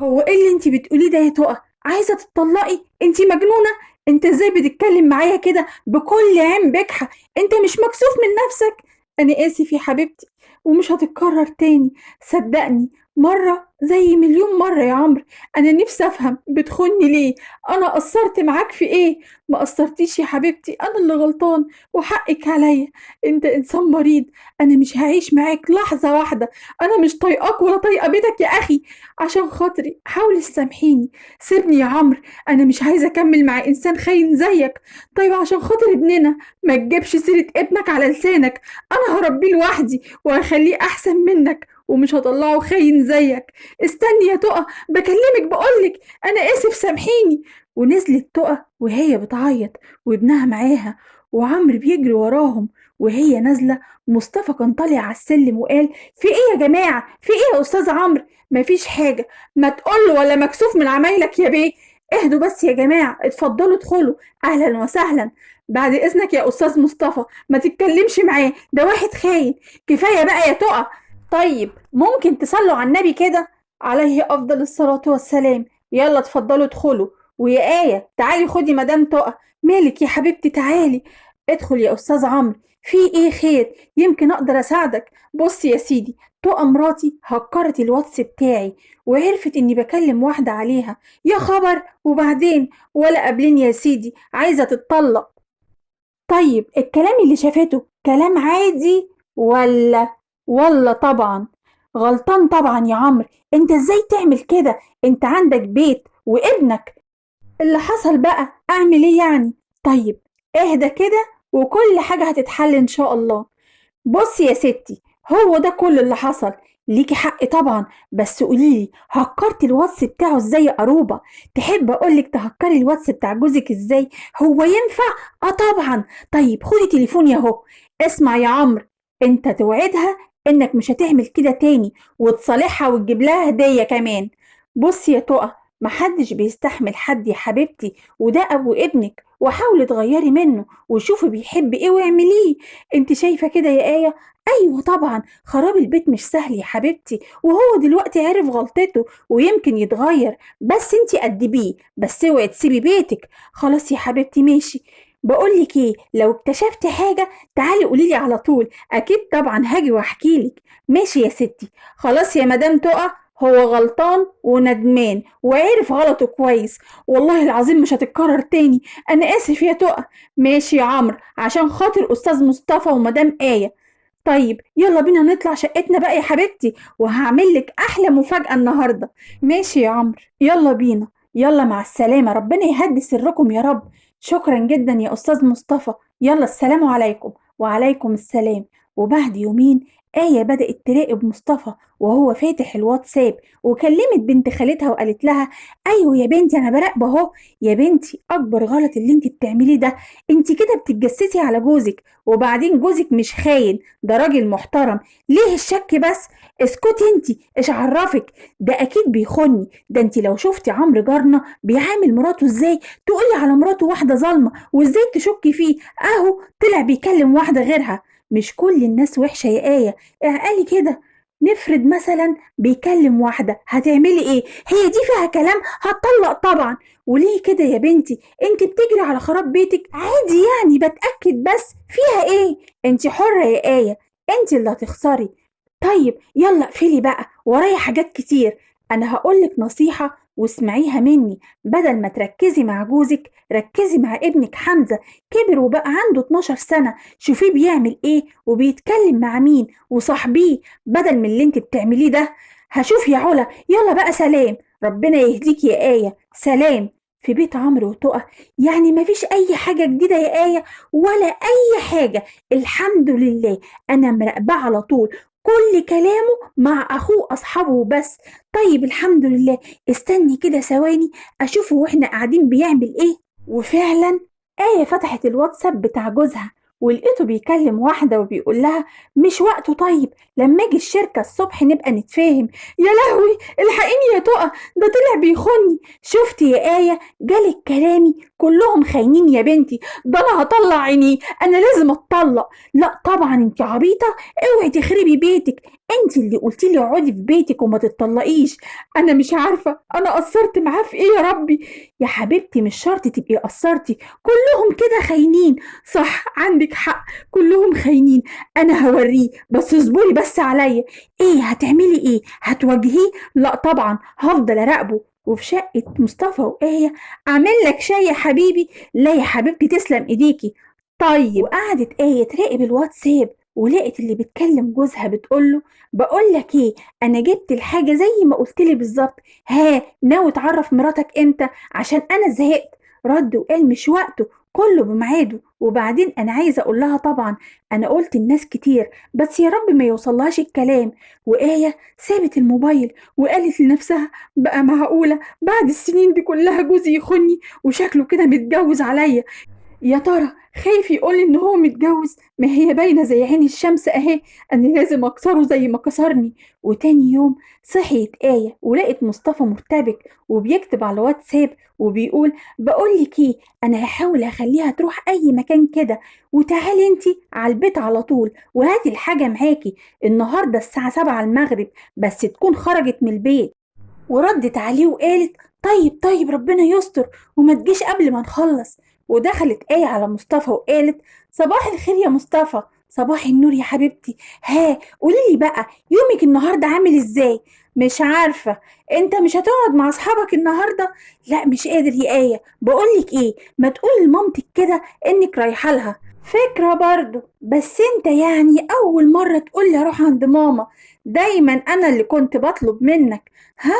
هو ايه اللي انتي بتقوليه ده يا تقى؟ عايزة تتطلقي؟ انتي مجنونة؟ انت ازاي بتتكلم معايا كده بكل عين بجحة؟ انت مش مكسوف من نفسك؟ انا اسف يا حبيبتي، ومش هتتكرر تاني. صدقني، مرة زي مليون مرة يا عمرو. انا نفسي افهم بتخوني ليه؟ انا قصرت معاك في ايه؟ ما قصرتيش يا حبيبتي، انا اللي غلطان وحقك عليا. انت انسان مريض، انا مش هعيش معاك لحظة واحدة. انا مش طايقاك ولا طايقة بيتك يا اخي. عشان خاطري حاولي تسامحيني. سيبني يا عمرو، انا مش عايزه اكمل مع انسان خاين زيك. طيب عشان خاطر ابننا ما تجيبش سيره ابنك على لسانك. انا هربيه لوحدي وهخليه احسن منك ومش هطلعه خاين زيك. استني يا تقى، بكلمك بقولك. انا اسف، سامحيني. ونزلت تقى وهي بتعيط وابنها معاها، وعمرو بيجري وراهم. وهي نازله، مصطفى كان طالع على السلم وقال: في ايه يا جماعه؟ في ايه يا استاذ عمرو؟ مفيش حاجة. ما تقوله ولا مكسوف من عمايلك يا بيه؟ اهدوا بس يا جماعة، اتفضلوا ادخلوا. اهلا وسهلا. بعد اذنك يا استاذ مصطفى، ما تتكلمش معاه، ده واحد خاين. كفاية بقى يا تقى. طيب ممكن تصلوا على النبي كده؟ عليه افضل الصلاة والسلام. يلا اتفضلوا ادخلوا. ويا آية تعالي خدي مدام تقى. مالك يا حبيبتي؟ تعالي. ادخل يا استاذ عمرو. في ايه خير؟ يمكن اقدر اساعدك. بص يا سيدي، تقى مراتي هكرت الواتس بتاعي وعرفت اني بكلم واحدة عليها. يا خبر! وبعدين؟ ولا قبلين يا سيدي، عايزة تتطلق. طيب الكلام اللي شافته كلام عادي ولا طبعا غلطان طبعا يا عمرو. انت ازاي تعمل كده؟ انت عندك بيت وابنك. اللي حصل بقى اعمل ايه يعني؟ طيب اهدى كده وكل حاجة هتتحل ان شاء الله. بصي يا ستي، هو ده كل اللي حصل. ليكي حق طبعا، بس قوليلي هكرتي الواتس بتاعه ازاي يا قروبة؟ تحب اقولك تهكري الواتس بتاع جوزك ازاي؟ هو ينفع؟ اه طبعا. طيب خدي تليفوني اهو. اسمع يا عمرو، انت توعدها انك مش هتعمل كده تاني، وتصالحها وتجيب لها هدية كمان. بصي يا تقى، محدش بيستحمل حد يا حبيبتي، وده ابو ابنك، وحاولي تغيري منه وشوفي بيحب ايه واعمليه. انت شايفة كده يا آية؟ ايوه طبعا، خراب البيت مش سهل يا حبيبتي، وهو دلوقتي عرف غلطته ويمكن يتغير. بس انت أدبيه، بس اوعي تسيبي بيتك. خلاص يا حبيبتي ماشي. بقولك ايه، لو اكتشفتي حاجة تعالي قوليلي على طول، اكيد طبعا هاجي واحكيلك. ماشي يا ستي. خلاص يا مدام تقى، هو غلطان وندمان وعرف غلطه كويس. والله العظيم مش هتتكرر تاني. انا اسف يا تقى. ماشي يا عمرو، عشان خاطر استاذ مصطفى ومدام آية. طيب يلا بينا نطلع شقتنا بقى يا حبيبتي، وهعمل لك احلى مفاجأة النهارده. ماشي يا عمرو، يلا بينا. يلا مع السلامة، ربنا يهدي سركم يا رب. شكرا جدا يا استاذ مصطفى. يلا السلام عليكم. وعليكم السلام. وبعد يومين آية بدأت تراقب مصطفى وهو فاتح الواتساب، وكلمت بنت خالتها وقالت لها: ايوه يا بنتي انا براقبه اهو. يا بنتي اكبر غلط اللي انت بتعمليه ده. انت كده بتتجسسي على جوزك، وبعدين جوزك مش خاين، ده راجل محترم. ليه الشك بس؟ اسكتي انتي، ايش عرفك؟ ده اكيد بيخوني. ده انتي لو شفتي عمرو جارنا بيعامل مراته ازاي، تقولي على مراته واحدة ظالمة، وازاي تشكي فيه؟ اهو طلع بيكلم واحدة غيرها. مش كل الناس وحشة يا آية، اعقلي كده. نفرض مثلا بيكلم واحدة، هتعملي ايه؟ هي دي فيها كلام؟ هتطلق طبعا. وليه كده يا بنتي؟ انت بتجري على خراب بيتك عادي يعني، بتأكد بس فيها ايه؟ انت حرة يا آية، انت اللي هتخسري. طيب يلا اقفلي بقى، ورايا حاجات كتير. انا هقولك نصيحة واسمعيها مني. بدل ما تركزي مع جوزك، ركزي مع ابنك حمزة. كبر وبقى عنده 12 سنة، شوفيه بيعمل ايه وبيتكلم مع مين، وصاحبيه بدل من اللي انت بتعمليه ده. هشوف يا علا. يلا بقى سلام. ربنا يهديك يا آية. سلام. في بيت عمرو وتقى يعني مفيش أي حاجة جديدة يا آية؟ ولا أي حاجة، الحمد لله. أنا مراقبة على طول، كل كلامه مع أخوه أصحابه بس. طيب الحمد لله. استني كده ثواني أشوفه وإحنا قاعدين بيعمل إيه. وفعلا آية فتحت الواتساب بتاع جوزها، ولقيته بيكلم واحدة وبيقول لها: مش وقته، طيب لما اجي الشركة الصبح نبقى نتفاهم. يا لهوي، الحقيني يا تقى، ده طلع بيخوني. شفتي يا آية؟ جالك كلامي كلهم خاينين يا بنتي، ده انا هطلع عيني، انا لازم اتطلق. لا طبعا انت عبيطه، اوعي تخربي بيتك، انت اللي قلتي لي اقعدي في بيتك وما تتطلقيش. انا مش عارفه انا قصرت معاه في ايه يا ربي. يا حبيبتي مش شرط تبقي قصرتي، كلهم كده خاينين. صح عندك حق، كلهم خاينين. انا هوريه، بس اصبري بس عليا. ايه هتعملي ايه؟ هتواجهيه؟ لا طبعا هفضل اراقبه. وفي شقة مصطفى وآية، أعمل لك شاي يا حبيبي؟ لا يا حبيبتي تسلم إيديكي. طيب. وقعدت آية تراقب الواتساب، ولقت اللي بتكلم جوزها بتقوله: بقول لك ايه، انا جبت الحاجه زي ما قلت لي بالظبط، ها ناوي تعرف مراتك امتى؟ عشان انا زهقت. رد وقال: مش وقته، كله بميعاده. وبعدين انا عايزه اقول لها طبعا انا قلت الناس كتير، بس يا رب ما يوصلهاش الكلام. وآية سابت الموبايل وقالت لنفسها: بقى معقوله بعد السنين دي كلها جوزي يخوني وشكله كده متجوز عليا؟ يا ترى خايف يقول ان هو متجوز؟ ما هي باينه زي عين الشمس اهي، انا لازم اكسره زي ما كسرني. وتاني يوم صحيت آية ولقت مصطفى مرتبك وبيكتب على واتساب وبيقول: بقولك ايه، انا هحاول اخليها تروح اي مكان كده، وتعالي انتي على البيت على طول وهاتي الحاجه معاكي النهارده الساعه 7 المغرب، بس تكون خرجت من البيت. وردت عليه وقالت: طيب ربنا يستر وما تجيش قبل ما نخلص. ودخلت آية على مصطفى وقالت: صباح الخير يا مصطفى. صباح النور يا حبيبتي. ها قوليلي بقى، يومك النهارده عامل ازاي؟ مش عارفة. انت مش هتقعد مع اصحابك النهارده؟ لا مش قادر يا آية. بقولك ايه، ما تقولي لمامتك كده انك رايحة لها. فكرة برضو، بس انت يعني اول مرة تقولي اروح عند ماما، دايما انا اللي كنت بطلب منك. ها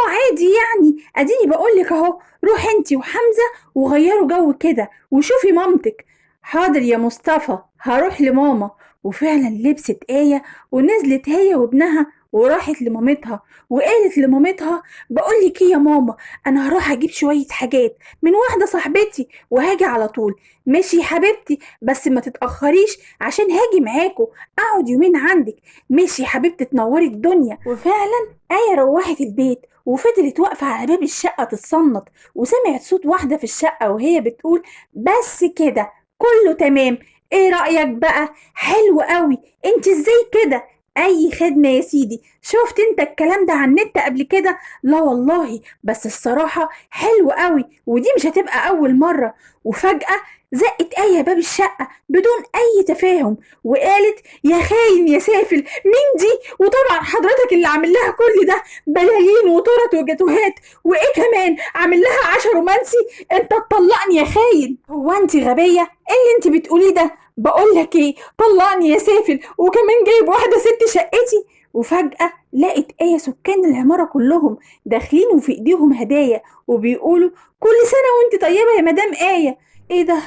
عادي يعني، اديني بقولك اهو، روح انتي وحمزة وغيروا جو كده وشوفي مامتك. حاضر يا مصطفى، هروح لماما. وفعلا لبست آية ونزلت هي وابنها وراحت لمامتها، وقالت لمامتها: بقولك ايه يا ماما، انا هروح اجيب شوية حاجات من واحدة صاحبتي وهاجي على طول. ماشي يا حبيبتي، بس ما تتأخريش عشان هاجي معاكو، اقعد يومين عندك. ماشي يا حبيبتي، تنوري الدنيا. وفعلا آية روحت البيت وفضلت واقفة على باب الشقة تتصنت، وسمعت صوت واحدة في الشقة وهي بتقول: بس كده كله تمام. ايه رأيك بقى؟ حلو قوي. انت ازاي كده؟ اي خدمة يا سيدي. شفت انت الكلام ده على النت قبل كده؟ لا والله، بس الصراحة حلو قوي، ودي مش هتبقى اول مرة. وفجأة زقت آية باب الشقة بدون اي تفاهم وقالت: يا خاين يا سافل، مين دي؟ وطبعا حضرتك اللي عامل لها كل ده، بلالين وتورت وجاتوهات، وايه كمان عامل لها عشا رومانسي؟ انت تطلقني يا خاين. هو انت غبية؟ ايه اللي انت بتقوليه ده؟ بقول لك ايه، طلقني يا سافل، وكمان جايب واحدة ست شقتي. وفجأة لقت آية سكان العمارة كلهم داخلين وفي ايديهم هدايا وبيقولوا: كل سنة وانت طيبة يا مدام آية. ايه ده؟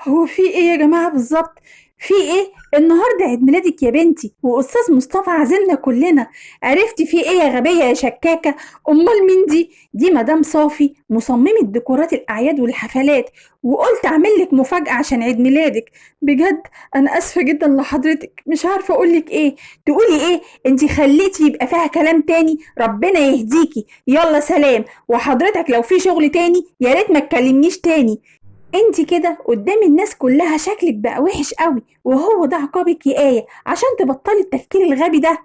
هو في ايه يا جماعة بالظبط؟ في ايه؟ النهارده عيد ميلادك يا بنتي، واستاذ مصطفى عازمنا كلنا. عرفتي في ايه يا غبيه يا شكاكه؟ امال مين دي؟ دي مدام صافي، مصممه ديكورات الاعياد والحفلات، وقلت اعمل لك مفاجاه عشان عيد ميلادك. بجد انا اسفه جدا لحضرتك، مش عارفه اقول لك ايه. تقولي ايه؟ انتي خليتي يبقى فيها كلام تاني، ربنا يهديكي. يلا سلام. وحضرتك لو في شغل تاني يا ريت ما تكلمنيش تاني. انتي كده قدام الناس كلها شكلك بقى وحش قوي، وهو ده عقابك يا آية عشان تبطلي التفكير الغبي ده.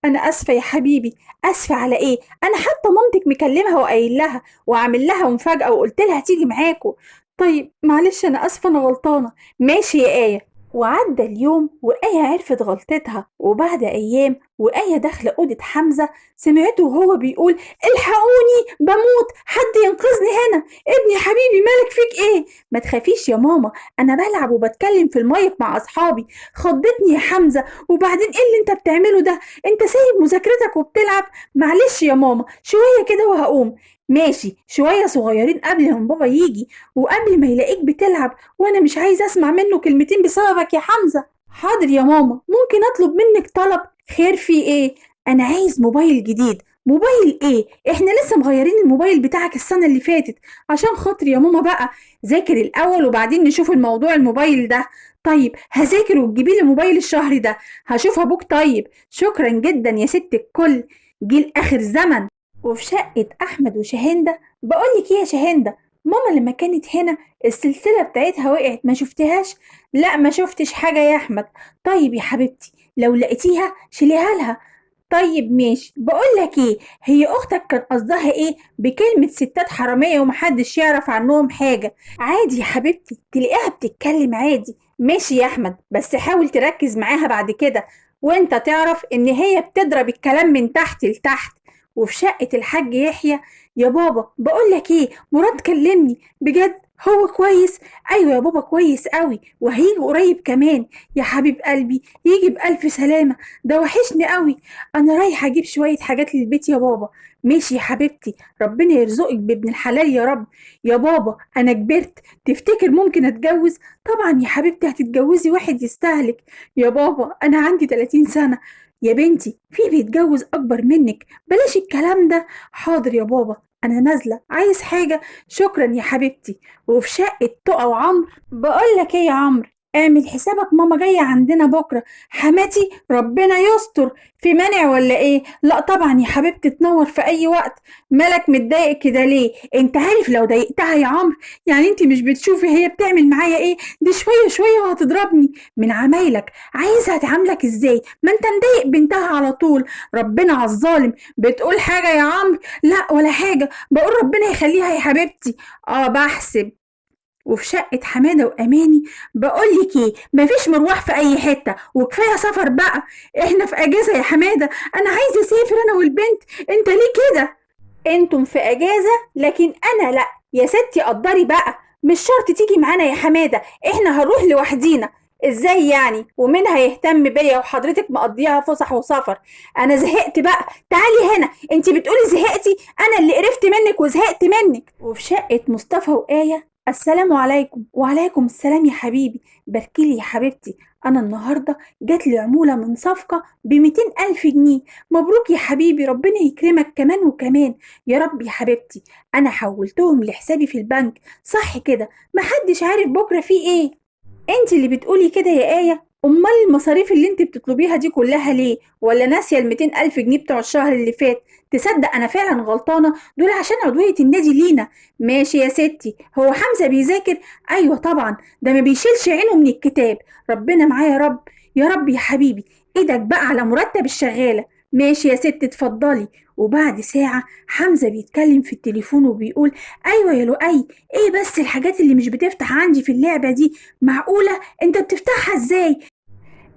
انا اسفة يا حبيبي. اسفة على ايه؟ انا حتى مامتك مكلمها وقايل لها وعامل لها مفاجأة وقلت لها تيجي معاكو. طيب معلش، انا اسفة، انا غلطانة. ماشي يا آية. وعدى اليوم وآية عرفت غلطتها، وبعد أيام وآية داخلة أوضة حمزة سمعته وهو بيقول: الحقوني بموت، حد ينقذني هنا. ابني حبيبي، مالك فيك ايه؟ ما تخافيش يا ماما، انا بلعب وبتكلم في المايك مع اصحابي، خضتني يا حمزة. وبعدين ايه اللي انت بتعمله ده؟ انت سايب مذاكرتك وبتلعب؟ معلش يا ماما، شوية كده وهقوم. ماشي، شوية صغيرين قبل ما بابا يجي وقبل ما يلاقيك بتلعب، وانا مش عايزة اسمع منه كلمتين بسببك يا حمزة. حاضر يا ماما، ممكن اطلب منك طلب؟ خير في ايه؟ انا عايز موبايل جديد. موبايل ايه؟ احنا لسه مغيرين الموبايل بتاعك السنة اللي فاتت. عشان خاطر يا ماما بقى، ذاكر الاول وبعدين نشوف الموضوع الموبايل ده. طيب هذاكر وتجيبي لي موبايل الشهر ده. هشوف ابوك. طيب شكرا جدا يا ست الكل، جيل اخر زمن. وفي شقة احمد وشاهندة، بقولك ايه يا شاهندة، ماما لما كانت هنا السلسلة بتاعتها وقعت، ما شفتهاش؟ لا ما شفتش حاجة يا أحمد. طيب يا حبيبتي لو لقيتيها شيليها لها. طيب ماشي. بقولك ايه، هي اختك كان قصدها ايه بكلمة ستات حرامية ومحدش يعرف عنهم حاجة؟ عادي يا حبيبتي، تلاقيها بتتكلم عادي. ماشي يا احمد، بس حاول تركز معاها بعد كده، وانت تعرف ان هي بتضرب الكلام من تحت لتحت. وفي شقة الحاج يحيى، يا بابا بقولك ايه، مراد كلمني بجد، هو كويس؟ ايوه يا بابا كويس قوي، وهيجي قريب كمان. يا حبيب قلبي يجي بألف سلامة، ده وحشني قوي. انا رايحه اجيب شويه حاجات للبيت يا بابا. ماشي يا حبيبتي، ربنا يرزقك بابن الحلال يا رب. يا بابا انا كبرت، تفتكر ممكن اتجوز؟ طبعا يا حبيبتي هتتجوزي واحد يستاهلك. يا بابا انا عندي 30 سنه. يا بنتي في بيتجوز اكبر منك، بلاش الكلام ده. حاضر يا بابا، انا نازله، عايز حاجه؟ شكرا يا حبيبتي. وفي شقه تقى وعمرو، بقول لك ايه يا عمرو، اعمل حسابك ماما جايه عندنا بكره. حماتي ربنا يستر، في مانع ولا ايه؟ لا طبعا يا حبيبتي، تنور في اي وقت. مالك متضايق كده ليه؟ انت عارف لو ضايقتها يا عمرو، يعني انت مش بتشوفي هي بتعمل معايا ايه؟ دي شويه شويه وهتضربني. من عمايلك عايزها تعاملك ازاي؟ ما انت مضايق بنتها على طول. ربنا على الظالم. بتقول حاجه يا عمرو؟ لا ولا حاجه، بقول ربنا يخليها يا حبيبتي. اه بحسب. وفي شقة حمادة وأماني، بقولك ايه، مفيش مروح في أي حتة، وكفاية سفر بقى. احنا في أجازة يا حمادة، أنا عايزة أسافر أنا والبنت. أنت ليه كده؟ انتم في أجازة لكن أنا لأ. يا ستي قدري بقى، مش شرط تيجي معانا يا حمادة، احنا هنروح لوحدينا. ازاي يعني؟ ومين هيهتم بيا وحضرتك مقضيها فسح وسفر؟ انا زهقت بقى. تعالي هنا، انت بتقولي زهقتي، انا اللي قرفت منك وزهقت منك. وفي شقة مصطفى وآية، السلام عليكم. وعليكم السلام يا حبيبي. باركيلي يا حبيبتي، انا النهارده جات لي عموله من صفقه ب200,000 جنيه. مبروك يا حبيبي، ربنا يكرمك كمان وكمان. يا رب يا حبيبتي. انا حولتهم لحسابي في البنك، صح كده؟ محدش عارف بكره فيه ايه. انت اللي بتقولي كده يا آية؟ امال المصاريف اللي انت بتطلبيها دي كلها ليه؟ ولا ناسية ال200,000 جنيه بتوع الشهر اللي فات؟ تصدق انا فعلا غلطانة، دول عشان عضوية النادي لينا. ماشي يا ستي. هو حمزة بيذاكر؟ ايوه طبعا، ده ما بيشيلش عينه من الكتاب. ربنا معاه يا رب. يا رب يا حبيبي. ايدك بقى على مرتب الشغالة. ماشي يا ست اتفضلي. وبعد ساعة حمزة بيتكلم في التليفون وبيقول: ايوه يا لؤي، ايه بس الحاجات اللي مش بتفتح عندي في اللعبة دي؟ معقولة؟ انت بتفتحها ازاي؟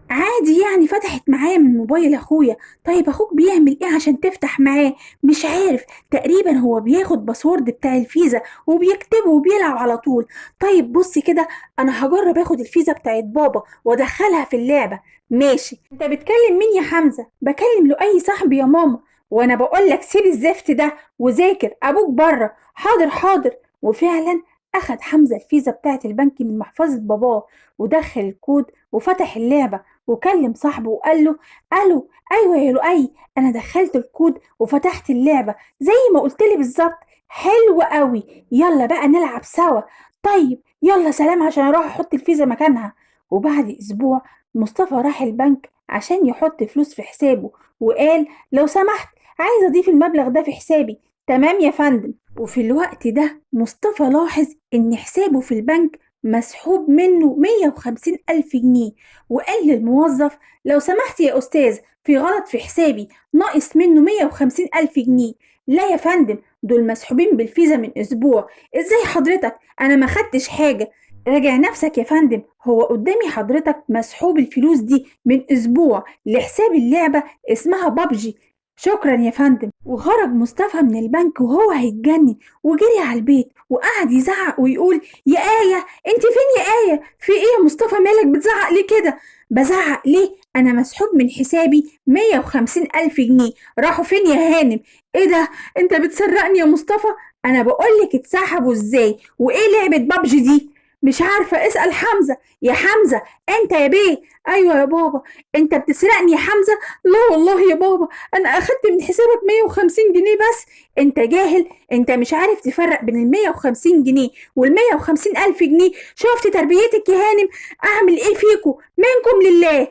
عادي يعني، فتحت معايا من موبايل اخويا. طيب اخوك بيعمل ايه عشان تفتح معاه؟ مش عارف، تقريبا هو بياخد باسورد بتاع الفيزا وبيكتبه وبيلعب على طول. طيب بصي كده، انا هجرب اخد الفيزا بتاعت بابا وادخلها في اللعبة. ماشي. انت بتكلم مين يا حمزة؟ بكلم لؤي صاحبي يا ماما. وانا بقولك سيب الزفت ده وذاكر، ابوك بره. حاضر حاضر. وفعلا اخد حمزة الفيزا بتاعت البنك من محفظة باباه، ودخل الكود وفتح اللعبة، وكلم صاحبه وقال له: الو، ايوه يا لؤي، انا دخلت الكود وفتحت اللعبه زي ما قلت لي بالظبط. حلو قوي، يلا بقى نلعب سوا. طيب يلا سلام، عشان اروح احط الفيزا مكانها. وبعد اسبوع مصطفى راح البنك عشان يحط فلوس في حسابه، وقال: لو سمحت، عايز اضيف المبلغ ده في حسابي. تمام يا فندم. وفي الوقت ده مصطفى لاحظ ان حسابه في البنك مسحوب منه 150,000 جنيه، وقال للموظف: لو سمحت يا أستاذ، في غلط في حسابي، ناقص منه 150,000 جنيه. لا يا فندم، دول مسحوبين بالفيزا من أسبوع. إزاي حضرتك؟ أنا ما خدتش حاجة. راجع نفسك يا فندم، هو قدامي حضرتك مسحوب الفلوس دي من أسبوع لحساب اللعبة اسمها بابجي. شكرا يا فندم. وخرج مصطفى من البنك وهو هيتجنن، وجري على البيت وقعد يزعق ويقول: يا آية، انت فين يا آية؟ في ايه يا مصطفى، مالك بتزعق ليه كده؟ بزعق ليه؟ انا مسحوب من حسابي 150,000 جنيه، راحوا فين يا هانم؟ ايه ده؟ انت بتسرقني يا مصطفى؟ انا بقولك اتسحبوا ازاي، وايه لعبة بابجي دي؟ مش عارفة، اسأل حمزة. يا حمزة، انت يا بيه؟ ايوه يا بابا. انت بتسرقني يا حمزة؟ لا والله يا بابا، انا اخدت من حسابك 150 جنيه بس. انت جاهل، انت مش عارف تفرق بين ال150 جنيه وال150,000 جنيه. شفت تربيتك يا هانم؟ اعمل ايه فيكو؟ منكم لله.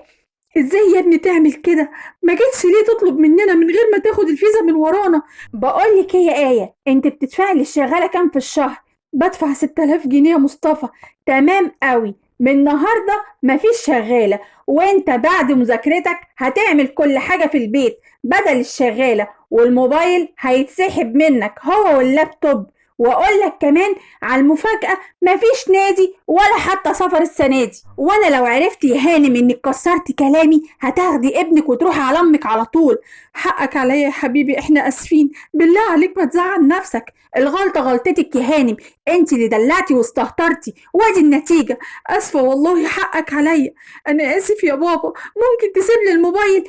ازاي يا ابني تعمل كده؟ ما جيتش ليه تطلب مننا من غير ما تاخد الفيزا من ورانا؟ بقولك ايه يا آية، انت بتدفعي للشغالة كام في الشهر؟ بدفع 6000 جنيه يا مصطفى. تمام قوي، من النهارده مفيش شغالة، وانت بعد مذاكرتك هتعمل كل حاجة في البيت بدل الشغالة، والموبايل هيتسحب منك هو واللابتوب. واقول لك كمان على المفاجأة، مفيش نادي ولا حتى سفر السنة دي. وانا لو عرفت يا هانم انك كسرت كلامي هتاخدي ابنك وتروحي على امك على طول. حقك عليا يا حبيبي، احنا اسفين، بالله عليك ما تزعل نفسك. الغلطة غلطتك يا هانم، انت اللي دلعتي واستهترتي وادي النتيجة. اسفة والله، حقك عليا. انا اسف يا بابا، ممكن تسيب لي الموبايل؟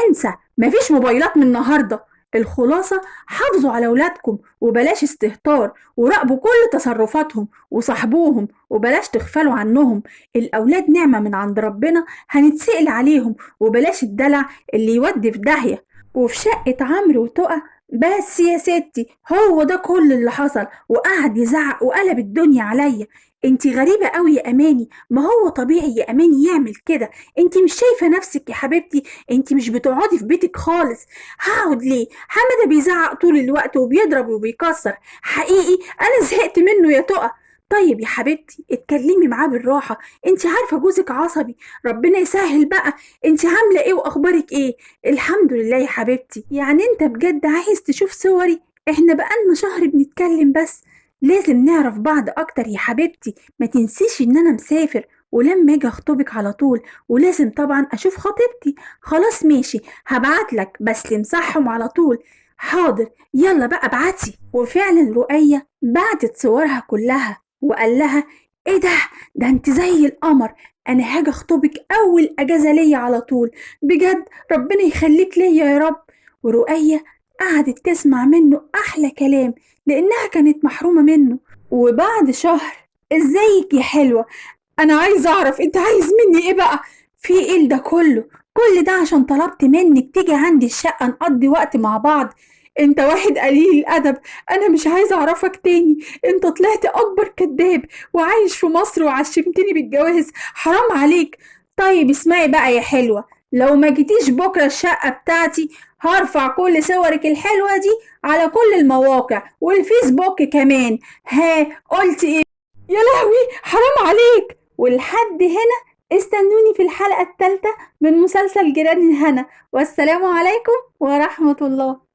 انسى، مفيش موبايلات من النهاردة. الخلاصة، حافظوا على ولادكم وبلاش استهتار، وراقبوا كل تصرفاتهم وصاحبوهم وبلاش تغفلوا عنهم. الأولاد نعمة من عند ربنا هنتسأل عليهم، وبلاش الدلع اللي يودي في داهية. وفي شقة عمرو وتقى، بس يا ستي هو ده كل اللي حصل، وقعد يزعق وقلب الدنيا عليا. انتي غريبة قوي يا اماني، ما هو طبيعي يا اماني يعمل كده. انتي مش شايفة نفسك يا حبيبتي؟ انتي مش بتقعدي في بيتك خالص. هقعد ليه؟ حمادة بيزعق طول الوقت وبيضرب وبيكسر، حقيقي انا زهقت منه يا تقى. طيب يا حبيبتي اتكلمي معاه بالراحة، انتي عارفة جوزك عصبي، ربنا يسهل بقى. انتي عاملة ايه واخبارك ايه؟ الحمد لله يا حبيبتي. يعني انت بجد عايز تشوف صوري؟ احنا بقالنا شهر بنتكلم بس. لازم نعرف بعض اكتر يا حبيبتي، ما تنسيش ان انا مسافر ولما اجي اخطبك على طول، ولازم طبعا اشوف خطيبتي. خلاص ماشي، هبعتلك بس لمسحهم على طول. حاضر، يلا بقى ابعتي. وفعلا رؤية بعتت صورها كلها وقال لها: ايه ده؟ ده انت زي القمر، انا هاجي اخطبك اول اجازة ليا على طول. بجد ربنا يخليك ليا يا رب. ورؤية قعدت تسمع منه أحلى كلام، لأنها كانت محرومة منه. وبعد شهر: ازيك يا حلوة؟ أنا عايزة أعرف أنت عايز مني إيه بقى؟ في إيه ده كله؟ كل ده عشان طلبت منك تيجي عندي الشقة نقضي وقت مع بعض. انت واحد قليل الأدب، أنا مش عايزة أعرفك تاني. انت طلعت أكبر كداب، وعايش في مصر وعشمتني بالجواز، حرام عليك. طيب اسمعي بقى يا حلوة، لو ما جيتيش بكرة الشقة بتاعتي هرفع كل صورك الحلوة دي على كل المواقع والفيسبوك كمان. ها قلت ايه؟ يا لهوي، حرام عليك. ولحد هنا استنوني في الحلقة الثالثة من مسلسل جيران الهنا، والسلام عليكم ورحمة الله.